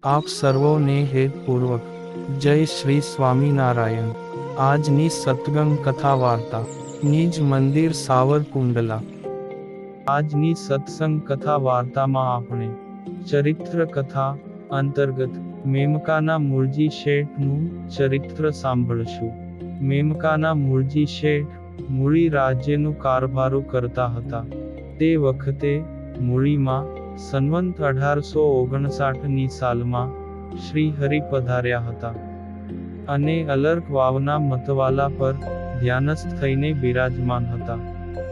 આપ સર્વોને હેતપૂર્વક જય શ્રી સ્વામિનારાયણ। આજની સત્સંગ કથા વાર્તા નિજ મંદિર સાવરકુંડલા। આજની સત્સંગ કથા વાર્તામાં આપણે ચરિત્ર કથા અંતર્ગત મેમકાના મૂળજી શેઠનું ચરિત્ર સાંભળશું। મેમકાના મૂળજી શેઠ મૂળી રાજ્યનું કારભારું કરતા હતા। તે વખતે મૂળીમાં સંવંત 1859ની સાલમાં શ્રી હરિ પધાર્યા હતા અને અલર્ક વાવના મતવાલા પર ધ્યાનસ્થ થઈને બિરાજમાન હતા।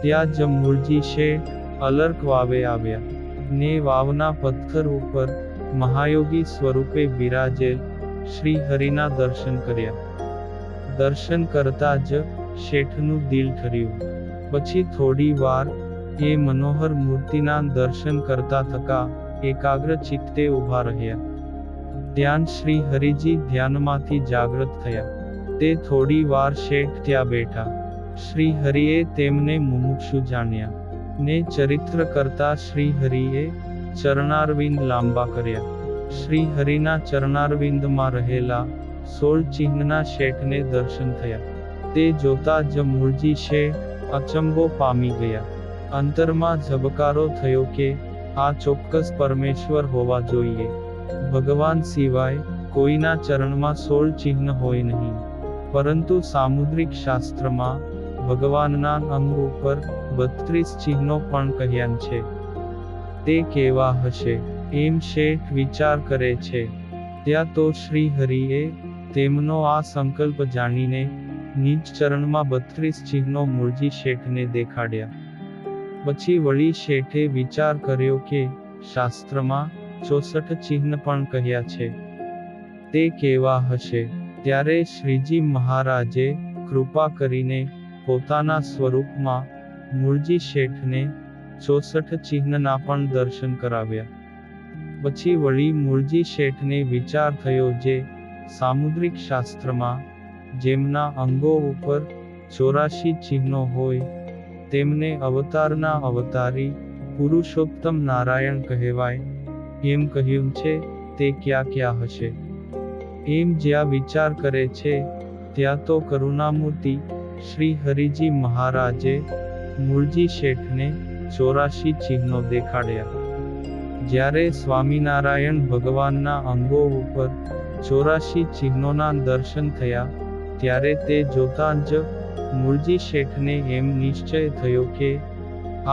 ત્યાં જ મૂળજી શેઠ અલર્ક વાવે આવ્યા ને વાવના પથ્થર ઉપર મહાયોગી સ્વરૂપે બિરાજેલ શ્રી હરિના દર્શન કર્યા। દર્શન કરતા જ શેઠનું દિલ ઠર્યું। પછી થોડી વાર એ મનોહર મૂર્તિના દર્શન કરતા થકા એકાગ્ર ચિત્તે ઊભા રહ્યા। ત્યાં શ્રી હરિજી ધ્યાનમાંથી જાગૃત થયા। તે થોડી વાર શેઠ ત્યાં બેઠા। શ્રી હરિએ તેમને મુમુક્ષુ જાણ્યા ને ચરિત્ર કરતા શ્રી હરિએ ચરણારવિંદ લાંબા કર્યા। શ્રી હરિના ચરણારવિંદમાં રહેલા 16 ચિહ્નના શેઠને દર્શન થયા। તે જોતા જ મૂળજી શેઠ અચંબો પામી ગયા। અંતરમાં ઝબકારો થયો કે આ ચોક્કસ પરમેશ્વર હોવા જોઈએ। ભગવાન સિવાય કોઈના ચરણમાં 16 ચિહ્ન હોય નહીં, પરંતુ સામુદ્રિક શાસ્ત્રમાં ભગવાનના અંગ ઉપર 32 ચિહ્નો પણ કહ્યા છે। તે કેવા હશે એમ શેઠ વિચાર કરે છે। ત્યાં તો શ્રી હરિએ તેમનો આ સંકલ્પ જાણીને નિજ ચરણમાં 32 ચિહ્નો મૂળજી શેઠને દેખાડ્યા। પછી વળી શેઠે વિચાર કર્યો કે શાસ્ત્રમાં 64 ચિહ્ન પણ કહ્યા છે, તે કેવા હશે। ત્યારે શ્રીજી મહારાજે કૃપા કરીને પોતાના સ્વરૂપમાં મૂળજી શેઠને 64 ચિહ્નના પણ દર્શન કરાવ્યા। પછી વળી મૂળજી શેઠને વિચાર થયો જે સામુદ્રિક શાસ્ત્રમાં જેમના અંગો ઉપર 84 ચિહ્નો હોય તેમને અવતારના અવતારી પુરુષોત્તમ નારાયણ કહેવાય એમ કહ્યું છે, તે ક્યાં ક્યાં હશે એમ જ્યાં વિચાર કરે છે ત્યાં તો કરુણામૂર્તિ શ્રી હરિજી મહારાજે મૂળજી શેઠને 84 ચિહ્નો દેખાડ્યા। જ્યારે સ્વામિનારાયણ ભગવાનના અંગો ઉપર 84 ચિહ્નોના દર્શન થયા ત્યારે તે જોતા જ મૂળજી શેઠને એમ નિશ્ચય થયો કે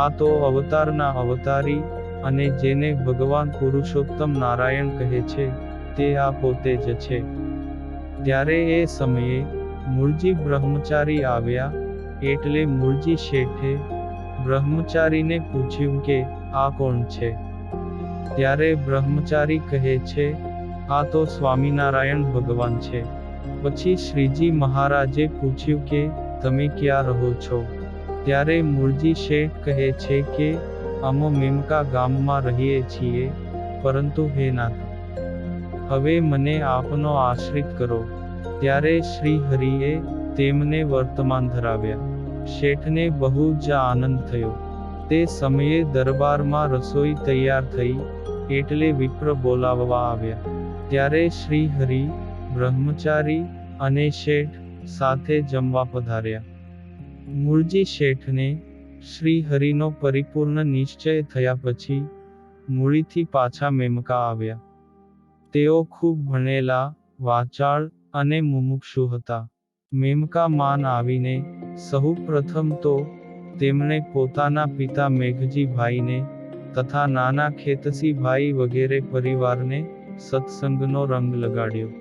આ તો અવતારના અવતારી અને જેને ભગવાન પુરુષોત્તમ નારાયણ કહે છે તે આ પોતે જ છે। ત્યારે એ સમયે મૂળજી બ્રહ્મચારી આવ્યા, એટલે મૂળજી શેઠે બ્રહ્મચારીને પૂછ્યું કે આ કોણ છે। ત્યારે બ્રહ્મચારી કહે છે, આ તો સ્વામિનારાયણ ભગવાન છે। પછી શ્રીજી મહારાજે પૂછ્યું કે તમે ક્યાં રહો છો। ત્યારે મૂળજી શેઠ કહે છે કે અમે મેમકા ગામમાં રહીએ છીએ, પરંતુ હે નાથ, હવે મને આપનો આશ્રિત કરો। ત્યારે શ્રી હરિએ તેમને વર્તમાન ધરાવ્યા। શેઠને બહુ જ આનંદ થયો। તે સમયે દરબારમાં રસોઈ તૈયાર થઈ, એટલે વિપ્ર બોલાવવા આવ્યા। ત્યારે શ્રી હરિ, બ્રહ્મચારી અને શેઠ સાથે જમવા પધાર્યા। મૂળજી શેઠને શ્રી હરિનો પરિપૂર્ણ નિશ્ચય થયા પછી મૂળીથી પાછા મેમકા આવ્યા। તેઓ ખૂબ ભણેલા, વાચાળ અને મુમુક્ષુ હતા। મેમકા માન આવીને સહુ પ્રથમ તો તેમણે પોતાના પિતા મેઘજીભાઈને તથા નાના ખેતસીભાઈ વગેરે પરિવારને સત્સંગનો રંગ લગાડ્યો।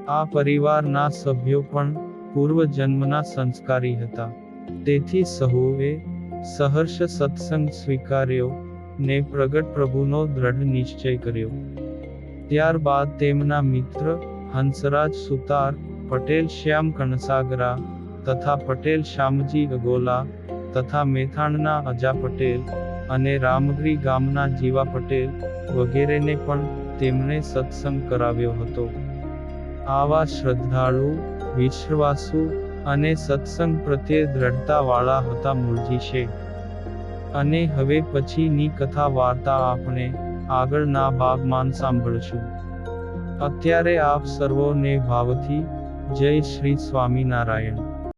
આ પરિવારના સભ્યો પણ પૂર્વજન્મના સંસ્કારી હતા, તેથી સહુએ સહર્ષ સત્સંગ સ્વીકાર્યો ને પ્રગટ પ્રભુનો દ્રઢ નિશ્ચય કર્યો। ત્યારબાદ તેમના મિત્ર હંસરાજ સુતાર, પટેલ શ્યામ કણસાગરા તથા પટેલ શ્યામજી અગોલા તથા મેથાણના અજા પટેલ અને રામગરી ગામના જીવા પટેલ વગેરેને પણ તેમણે સત્સંગ કરાવ્યો હતો। આવા શ્રદ્ધાળુ, વિશ્વાસુ અને સત્સંગ પ્રત્યે દ્રઢતાવાળા હતા મૂળજી શેઠ। અને હવે પછીની કથા વાર્તા આપણે આગળના ભાગમાં સાંભળશું। અત્યારે આપ સર્વોને ભાવથી જય શ્રી સ્વામિનારાયણ.